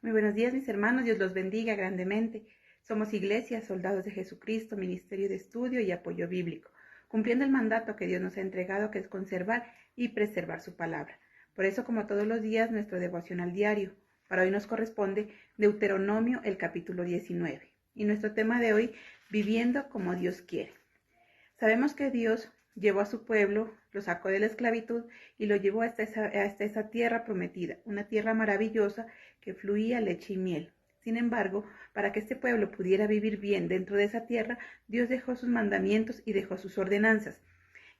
Muy buenos días, mis hermanos. Dios los bendiga grandemente. Somos Iglesia, Soldados de Jesucristo, Ministerio de Estudio y Apoyo Bíblico, cumpliendo el mandato que Dios nos ha entregado, que es conservar y preservar su palabra. Por eso, como todos los días, nuestro devocional diario. Para hoy nos corresponde Deuteronomio, el capítulo 19. Y nuestro tema de hoy, viviendo como Dios quiere. Sabemos que Dios llevó a su pueblo, lo sacó de la esclavitud y lo llevó hasta esa tierra prometida, una tierra maravillosa que fluía leche y miel. Sin embargo, para que este pueblo pudiera vivir bien dentro de esa tierra, Dios dejó sus mandamientos y dejó sus ordenanzas.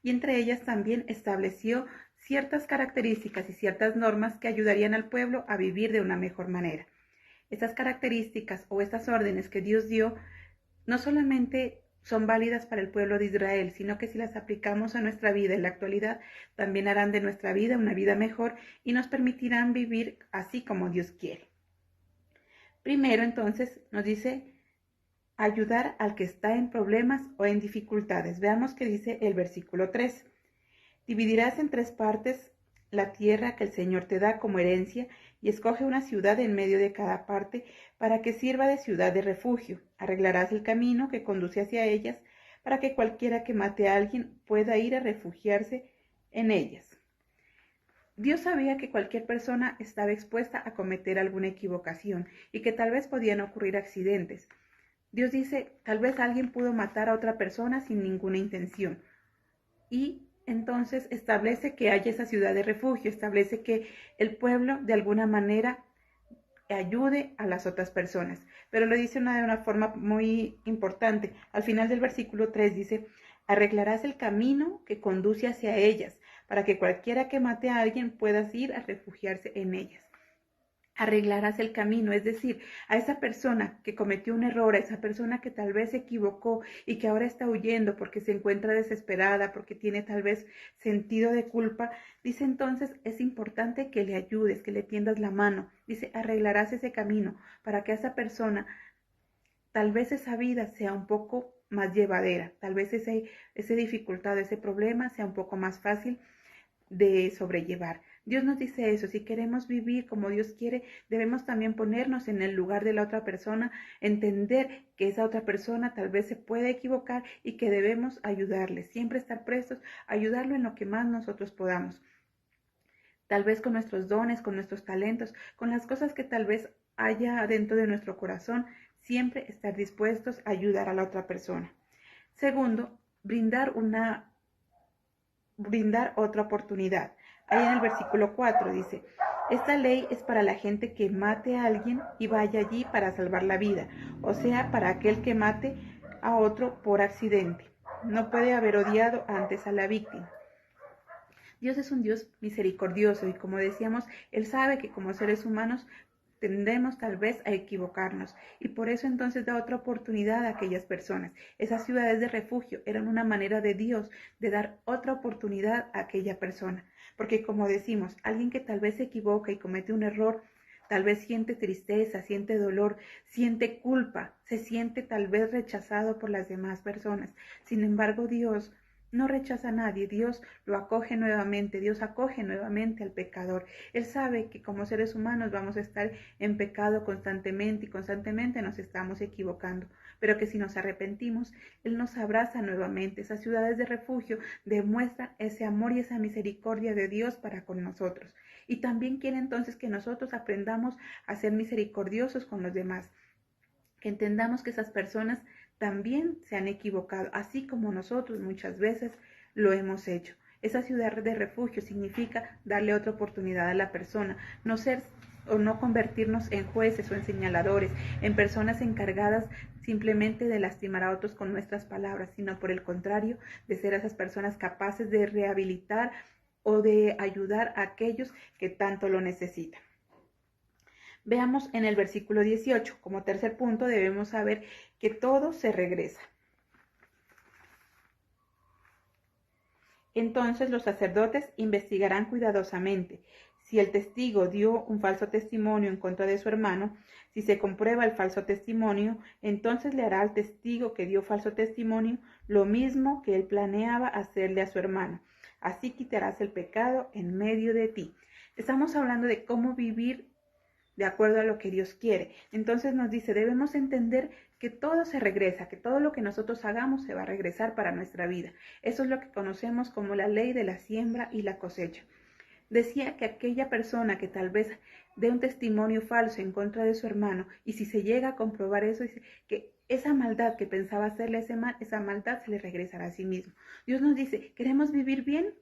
Y entre ellas también estableció ciertas características y ciertas normas que ayudarían al pueblo a vivir de una mejor manera. Estas características o estas órdenes que Dios dio no solamente son válidas para el pueblo de Israel, sino que si las aplicamos a nuestra vida en la actualidad, también harán de nuestra vida una vida mejor y nos permitirán vivir así como Dios quiere. Primero, entonces, nos dice ayudar al que está en problemas o en dificultades. Veamos qué dice el versículo 3. Dividirás en 3 partes la tierra que el Señor te da como herencia y escoge una ciudad en medio de cada parte para que sirva de ciudad de refugio. Arreglarás el camino que conduce hacia ellas para que cualquiera que mate a alguien pueda ir a refugiarse en ellas. Dios sabía que cualquier persona estaba expuesta a cometer alguna equivocación y que tal vez podían ocurrir accidentes. Dios dice, tal vez alguien pudo matar a otra persona sin ninguna intención. Y entonces establece que haya esa ciudad de refugio, establece que el pueblo de alguna manera ayude a las otras personas. Pero lo dice de una forma muy importante. Al final del versículo 3 dice, arreglarás el camino que conduce hacia ellas, para que cualquiera que mate a alguien pueda ir a refugiarse en ellas. Arreglarás el camino, es decir, a esa persona que cometió un error, a esa persona que tal vez se equivocó y que ahora está huyendo porque se encuentra desesperada, porque tiene tal vez sentido de culpa, dice entonces es importante que le ayudes, que le tiendas la mano. Dice, arreglarás ese camino para que a esa persona tal vez esa vida sea un poco más llevadera, tal vez esa dificultad, ese problema sea un poco más fácil de sobrellevar. Dios nos dice eso, si queremos vivir como Dios quiere, debemos también ponernos en el lugar de la otra persona, entender que esa otra persona tal vez se puede equivocar y que debemos ayudarle, siempre estar prestos, ayudarlo en lo que más nosotros podamos. Tal vez con nuestros dones, con nuestros talentos, con las cosas que tal vez haya dentro de nuestro corazón, siempre estar dispuestos a ayudar a la otra persona. Segundo, brindar otra oportunidad. Ahí en el versículo 4 dice, esta ley es para la gente que mate a alguien y vaya allí para salvar la vida, o sea, para aquel que mate a otro por accidente. No puede haber odiado antes a la víctima. Dios es un Dios misericordioso y como decíamos, Él sabe que como seres humanos tendemos tal vez a equivocarnos y por eso entonces da otra oportunidad a aquellas personas. Esas ciudades de refugio eran una manera de Dios de dar otra oportunidad a aquella persona. Porque como decimos, alguien que tal vez se equivoca y comete un error, tal vez siente tristeza, siente dolor, siente culpa, se siente tal vez rechazado por las demás personas. Sin embargo, Dios no rechaza a nadie, Dios lo acoge nuevamente, Dios acoge nuevamente al pecador. Él sabe que como seres humanos vamos a estar en pecado constantemente y constantemente nos estamos equivocando, pero que si nos arrepentimos, Él nos abraza nuevamente. Esas ciudades de refugio demuestran ese amor y esa misericordia de Dios para con nosotros. Y también quiere entonces que nosotros aprendamos a ser misericordiosos con los demás, que entendamos que esas personas también se han equivocado, así como nosotros muchas veces lo hemos hecho. Esa ciudad de refugio significa darle otra oportunidad a la persona, no ser o no convertirnos en jueces o en señaladores, en personas encargadas simplemente de lastimar a otros con nuestras palabras, sino por el contrario, de ser esas personas capaces de rehabilitar o de ayudar a aquellos que tanto lo necesitan. Veamos en el versículo 18, como tercer punto debemos saber que todo se regresa. Entonces los sacerdotes investigarán cuidadosamente. Si el testigo dio un falso testimonio en contra de su hermano, si se comprueba el falso testimonio, entonces le hará al testigo que dio falso testimonio lo mismo que él planeaba hacerle a su hermano. Así quitarás el pecado en medio de ti. Estamos hablando de cómo vivir de acuerdo a lo que Dios quiere. Entonces nos dice, debemos entender que todo se regresa, que todo lo que nosotros hagamos se va a regresar para nuestra vida. Eso es lo que conocemos como la ley de la siembra y la cosecha. Decía que aquella persona que tal vez dé un testimonio falso en contra de su hermano, y si se llega a comprobar eso, dice que esa maldad que pensaba hacerle ese mal, esa maldad se le regresará a sí mismo. Dios nos dice, ¿queremos vivir bien?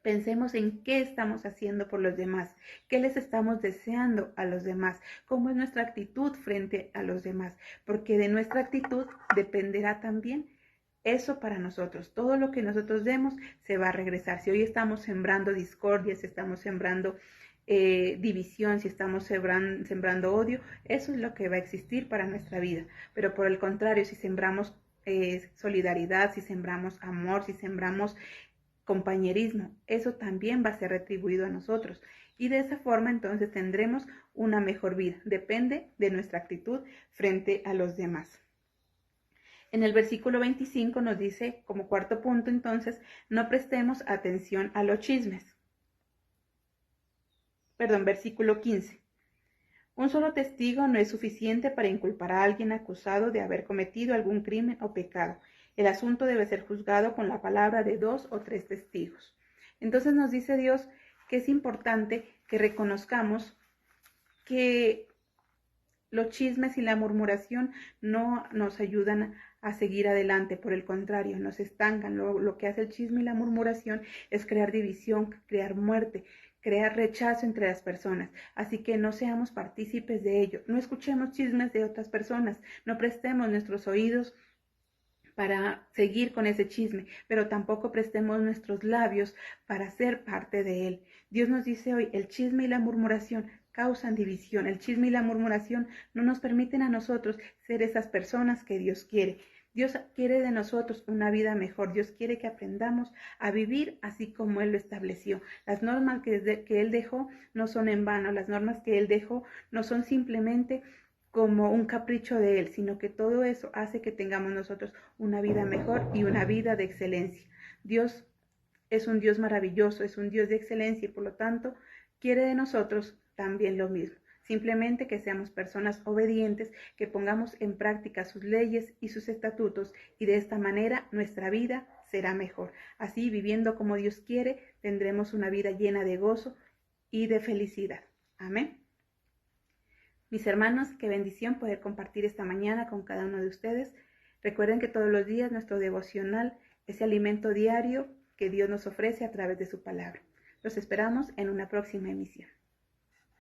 Pensemos en qué estamos haciendo por los demás, qué les estamos deseando a los demás, cómo es nuestra actitud frente a los demás, porque de nuestra actitud dependerá también eso para nosotros. Todo lo que nosotros demos se va a regresar. Si hoy estamos sembrando discordia, si estamos sembrando división, si estamos sembrando odio, eso es lo que va a existir para nuestra vida. Pero por el contrario, si sembramos solidaridad, si sembramos amor, si sembramos compañerismo, eso también va a ser retribuido a nosotros. Y de esa forma entonces tendremos una mejor vida. Depende de nuestra actitud frente a los demás. En el versículo 25 nos dice, como cuarto punto entonces, no prestemos atención a los chismes. Versículo 15. Un solo testigo no es suficiente para inculpar a alguien acusado de haber cometido algún crimen o pecado. El asunto debe ser juzgado con la palabra de 2 o 3 testigos. Entonces nos dice Dios que es importante que reconozcamos que los chismes y la murmuración no nos ayudan a seguir adelante, por el contrario, nos estancan. Lo que hace el chisme y la murmuración es crear división, crear muerte, crear rechazo entre las personas. Así que no seamos partícipes de ello. No escuchemos chismes de otras personas, no prestemos nuestros oídos para seguir con ese chisme, pero tampoco prestemos nuestros labios para ser parte de él. Dios nos dice hoy, el chisme y la murmuración causan división. El chisme y la murmuración no nos permiten a nosotros ser esas personas que Dios quiere. Dios quiere de nosotros una vida mejor. Dios quiere que aprendamos a vivir así como Él lo estableció. Las normas que Él dejó no son en vano. Las normas que Él dejó no son simplemente como un capricho de Él, sino que todo eso hace que tengamos nosotros una vida mejor y una vida de excelencia. Dios es un Dios maravilloso, es un Dios de excelencia y por lo tanto quiere de nosotros también lo mismo. Simplemente que seamos personas obedientes, que pongamos en práctica sus leyes y sus estatutos y de esta manera nuestra vida será mejor. Así, viviendo como Dios quiere, tendremos una vida llena de gozo y de felicidad. Amén. Mis hermanos, qué bendición poder compartir esta mañana con cada uno de ustedes. Recuerden que todos los días nuestro devocional, ese alimento diario que Dios nos ofrece a través de su palabra. Los esperamos en una próxima emisión.